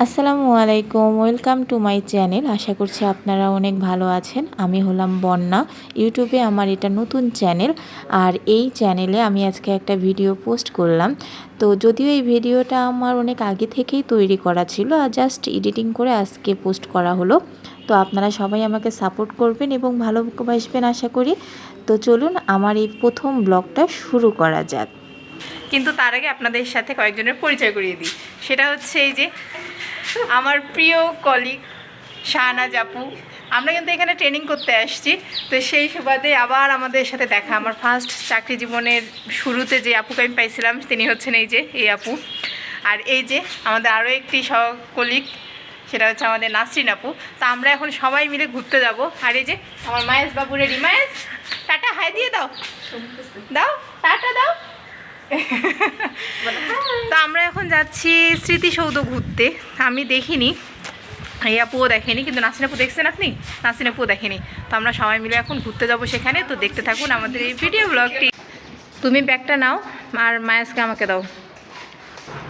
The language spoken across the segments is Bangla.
আসসালামু আলাইকুম, ওয়েলকাম টু মাই চ্যানেল। আশা করছি আপনারা অনেক ভালো আছেন। আমি হলাম বন্যা। ইউটিউবে আমার এটা নতুন চ্যানেল, আর এই চ্যানেলে আমি আজকে একটা ভিডিও পোস্ট করলাম। তো যদিও এই ভিডিওটা আমার অনেক আগে থেকেই তৈরি করা ছিল, আর জাস্ট এডিটিং করে আজকে পোস্ট করা হলো। তো আপনারা সবাই আমাকে সাপোর্ট করবেন এবং ভালোবাসবেন আশা করি। তো চলুন আমার এই প্রথম ব্লগটা শুরু করা যাক। কিন্তু তার আগে আপনাদের সাথে কয়েকজনের পরিচয় করিয়ে দিই। সেটা হচ্ছে এই যে আমার প্রিয় কলিগ শাহনাজ আপু। আমরা কিন্তু এখানে ট্রেনিং করতে আসছি, তো সেই সুবাদে আবার আমাদের সাথে দেখা। আমার ফার্স্ট চাকরি জীবনের শুরুতে যে আপুকে আমি পাইছিলাম তিনি হচ্ছেন এই আপু। আর এই যে আমাদের আরও একটি কলিগ, সেটা হচ্ছে আমাদের নাসরিন আপু। তো আমরা এখন সবাই মিলে ঘুরতে যাব। আর এই যে আমার মায়েশ বাবু রেডি। মায়েশ, টাটা হাই দিয়ে দাও, দাও টাটা দাও। তো আমরা এখন যাচ্ছি স্মৃতিসৌধ ঘুরতে। আমি দেখিনি, এই আপুও দেখেনি, কিন্তু নাসরিন আপু দেখছেন আপনি? নাসরিন আপুও দেখেনি। তো আমরা সবাই মিলে এখন ঘুরতে যাব সেখানে। তো দেখতে থাকুন আমাদের এই ভিডিও ব্লগটি। তুমি ব্যাগটা নাও আর মায়েশকে আমাকে দাও,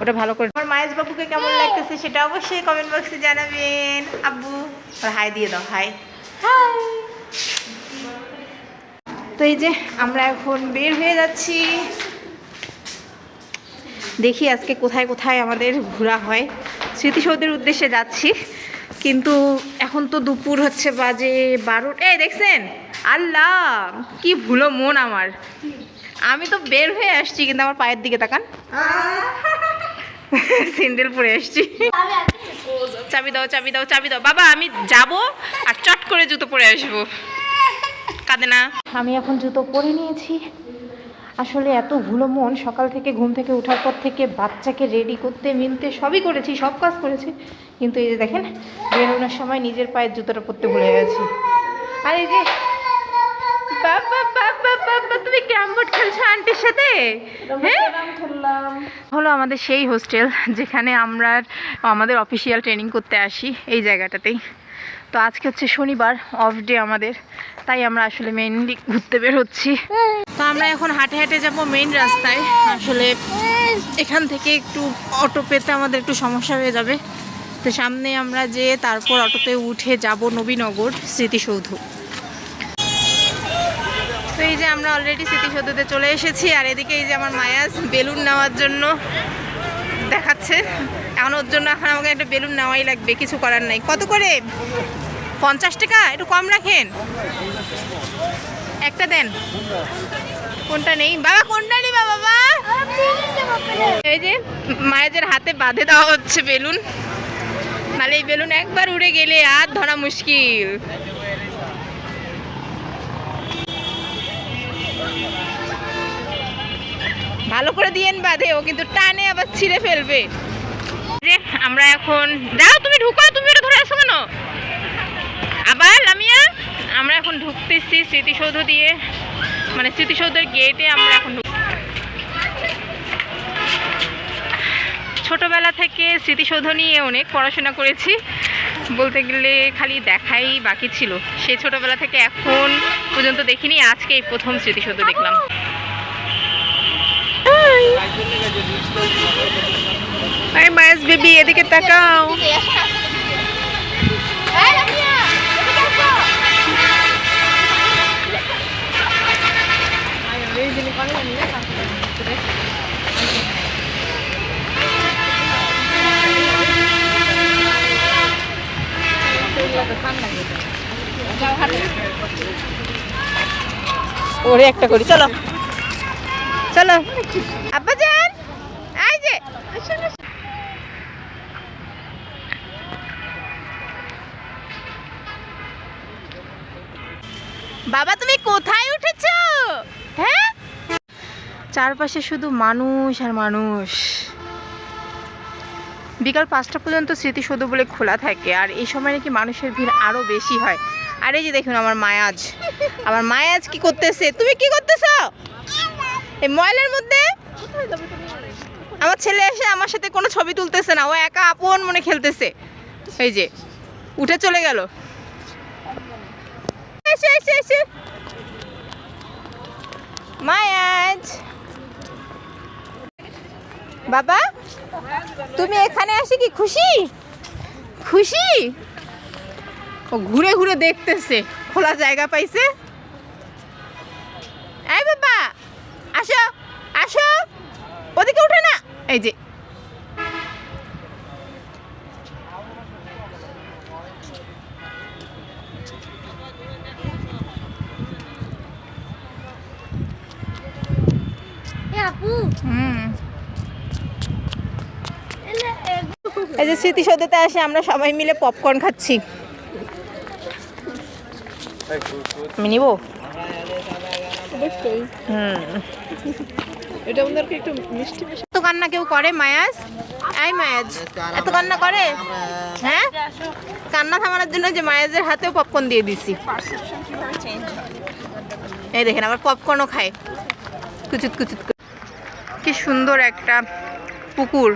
ওটা ভালো করে। আমার মায়েশ বাবুকে কেমন লাগতেছে সেটা অবশ্যই কমেন্ট বক্সে জানাবেন। আব্বু হাই দিয়ে দাও, হাই হাই। তো এই যে আমরা এখন বের হয়ে যাচ্ছি। দেখি আজকে কোথায় কোথায় আমাদের ঘোরা হয়। স্মৃতিসৌধের উদ্দেশ্যে যাচ্ছি, কিন্তু এখন তো দুপুর হচ্ছে, বাজে 12। এই দেখছেন, আল্লাহ কি ভুলো মন আমার। আমি তো বের হয়ে আসছি, কিন্তু আমার পায়ের দিকে তাকান, স্যান্ডেল পরে আসছি। চাবি দাও, চাবি দাও, চাবি দাও। বাবা আমি যাব আর চট করে জুতো পরে আসবো, কাঁদে না। আমি এখন জুতো পরে নিয়েছি। আসলে এত ভুলো মন, সকাল থেকে ঘুম থেকে ওঠার পর থেকে বাচ্চাকে রেডি করতে মিলতে সবই করেছি, সব কাজ করেছি, কিন্তু এই যে দেখেন বেরোনোর সময় নিজের পায়ের জুতোটা পরতে ভুলে গেছি। আর এই যে বাবা বাবা বাবা, তুমি ক্যারাম বোর্ড খেলছো আন্টির সাথে? হ্যাঁ, হলো আমাদের সেই হোস্টেল যেখানে আমরা আমাদের অফিসিয়াল ট্রেনিং করতে আসি, এই জায়গাটাতেই। তো আজকে হচ্ছে শনিবার, অফ ডে আমাদের, তাই আমরা আসলে মেইনলি ঘুরতে বের হচ্ছি। তো আমরা এখন হাঁটে হাঁটে যাব মেইন রাস্তায়। আসলে এখান থেকে একটু অটো পেতে আমাদের একটু সমস্যা হয়ে যাবে। তো সামনে আমরা যেয়ে তারপর অটোতে উঠে যাব নবীনগর স্মৃতিসৌধ। তো এই যে আমরা অলরেডি স্মৃতিসৌধতে চলে এসেছি। আর এদিকে এই যে আমার মায়াস বেলুন নেওয়ার জন্য দেখাচ্ছে। এখন ওর জন্য এখন আমাকে একটা বেলুন নেওয়াই লাগবে, কিছু করার নাই। কত করে? 50 টাকা, একটু কম রাখেন, একটা দেন। কোনটা নেই বাবা, কোনটা নিবা বাবা? এই যে মায়েদের হাতে বাঁধে দেওয়া হচ্ছে বেলুন, নাহলে এই বেলুন একবার উড়ে গেলে আর ধরা মুশকিল। ভালো করে দিয়েন বাঁধে, ও কিন্তু টানে আবার ছিঁড়ে ফেলবে। যে আমরা এখন, যাও তুমি ঢুকো, তুমি এটা ধরে আসো কেন আবার লামিয়া? আমরা এখন ঢুকতেছি স্মৃতিসৌধ দিয়ে, মানে স্মৃতিসৌধের গেটে আমরা এখন ছোটবেলা থেকে স্মৃতিসৌধ নিয়ে অনেক পড়াশোনা করেছি, বলতে গেলে খালি দেখাই বাকি ছিল। সেই ছোটবেলা থেকে এখন পর্যন্ত দেখিনি, আজকে এই প্রথম স্মৃতিসৌধ দেখলাম। আরে মায়াস বেবি, এদিকে তাকাও। ওরে একটা করি, চলো চলো আব্বা যান। এই যে বাবা, তুমি কোথায় উঠেছো? হ্যাঁ, চারপাশে শুধু মানুষ আর মানুষ। বিকাল 5টা পর্যন্ত স্মৃতিসৌধ বলে খোলা থাকে, আর এই সময় নাকি মানুষের ভিড় আরো বেশি হয়। আর এই যে দেখুন আমার মায়াজ, আমার মায়াজ কি করতেছে? তুমি কি করতেছো এই ময়লার মধ্যে? আমার ছেলে এসে আমার সাথে কোনো ছবি তুলতেছে না, ও একা আপন মনে খেলতেছে। এই যে উঠে চলে গেল। মায়াজ, বাবা তুমি এখানে আসি কি খুশি? খুশি, ও ঘুরে ঘুরে দেখতেছে খোলা জায়গা পাইছে। এই বাবা আসো আসো, ওদিকে উঠে না। এই যে এই যে স্মৃতিসৌধতে আসে আমরা সবাই মিলে পপকর্ন খাচ্ছি। আমি নিব। এটা আমাদেরকে একটু মিষ্টি মিষ্টি। এত কান্না কেউ করে মায়াজ? এই মায়াজ এত কান্না করে? হ্যাঁ, কান্না থামানোর জন্য যে মায়াজের হাতেও পপকর্ন দিয়ে দিছি। এই দেখেন আবার পপকর্নও খায় কুচুত কুচুত করে। কি সুন্দর একটা পুকুর,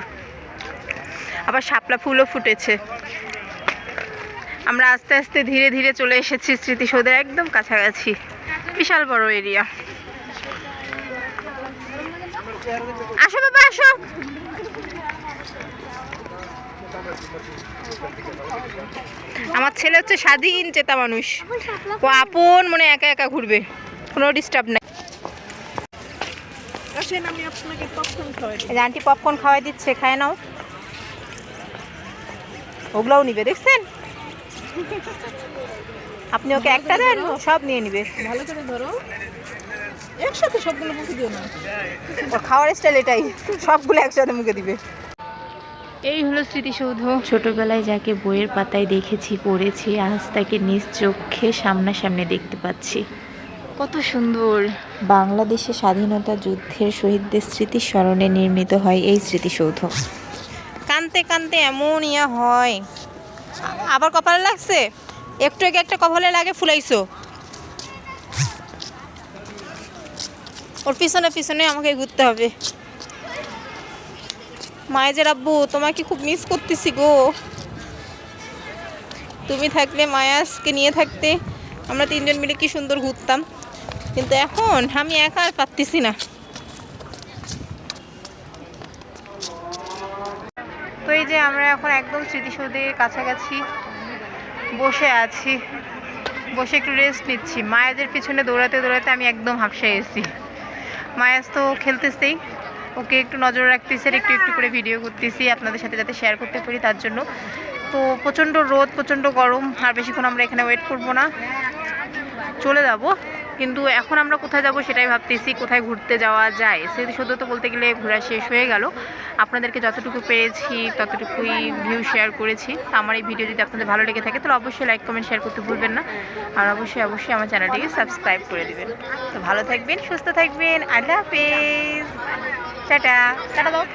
আবার শাপলা ফুলও ফুটেছে। আমরা আস্তে আস্তে ধীরে ধীরে চলে এসেছি স্মৃতিসৌধের একদম কাছাকাছি। বিশাল বড় এরিয়া। আসো বাবা আসো। আমার ছেলে হচ্ছে স্বাধীন চেতা মানুষ, ও আপন মনে একা একা ঘুরবে, কোনো ডিস্টার্ব নাই। আসেন আমি আপনাকে পপকর্ন খাওয়াই দিই। এই যে আন্টি পপকর্ন খাওয়াই দিচ্ছে, খায় নাও। ওগুলোও নিবে দেখছেন, আপনি ওকে একটা দেন ও সব নিয়ে নিবে। ভালো করে ধরো, একসাথে সবগুলো মুখে দিও না। ওর খাওয়ার স্টাইল এটাই, সবগুলো একসাথে মুখে দিবে। এই হলো স্মৃতিসৌধ। ছোটবেলায় যাকে বইয়ের পাতায় দেখেছি পড়েছি, আজ তাকে নিজ চোখে সামনাসামনি দেখতে পাচ্ছি। কত সুন্দর। বাংলাদেশে স্বাধীনতা যুদ্ধের শহীদদের স্মৃতির স্মরণে নির্মিত হয় এই স্মৃতিসৌধ। কানতে কানতে এমন ইয়া হয়। আবার কপালে লাগছে, একটু আগে একটা কপালে লাগে ফুলাইছো। ওর পিছনে পিছনে আমাকে ঘুরতে হবে। মায়ের আব্বু তোমাকে খুব মিস করতেছি গো। তুমি থাকলে মায়াসকে নিয়ে থাকতে আমরা তিনজন মিলে কি সুন্দর ঘুরতাম, কিন্তু এখন আমি একা আর পারতেছি না। তো এই যে আমরা এখন একদম স্মৃতিসৌধের কাছাকাছি বসে আছি, বসে একটু রেস্ট নিচ্ছি। মায়াজের পিছনে দৌড়াতে দৌড়াতে আমি একদম হাঁপসে গেছি। মায়াজ তো খেলতেছেই, ওকে একটু নজর রাখতেছি আর একটু একটু করে ভিডিও করতেছি আপনাদের সাথে যাতে শেয়ার করতে পারি তার জন্য। তো প্রচণ্ড রোদ, প্রচণ্ড গরম, আর বেশিক্ষণ আমরা এখানে ওয়েট করব না, চলে যাব। কিন্তু এখন আমরা কোথায় যাব সেটাই ভাবতেছি, কোথায় ঘুরতে যাওয়া যায়। স্মৃতিসৌধ তো বলতে গেলে ঘোরা শেষ হয়ে গেল। আপনাদেরকে যতটুকু পেরেছি ততটুকুই ভিউ শেয়ার করেছি। আমার এই ভিডিও যদি আপনাদের ভালো লেগে থাকে তাহলে অবশ্যই লাইক কমেন্ট শেয়ার করতে ভুলবেন না, আর অবশ্যই অবশ্যই আমার চ্যানেলটিকে সাবস্ক্রাইব করে দেবেন। তো ভালো থাকবেন, সুস্থ থাকবেন, আল্লাহ হাফেজ, টাটা টাটা দাও।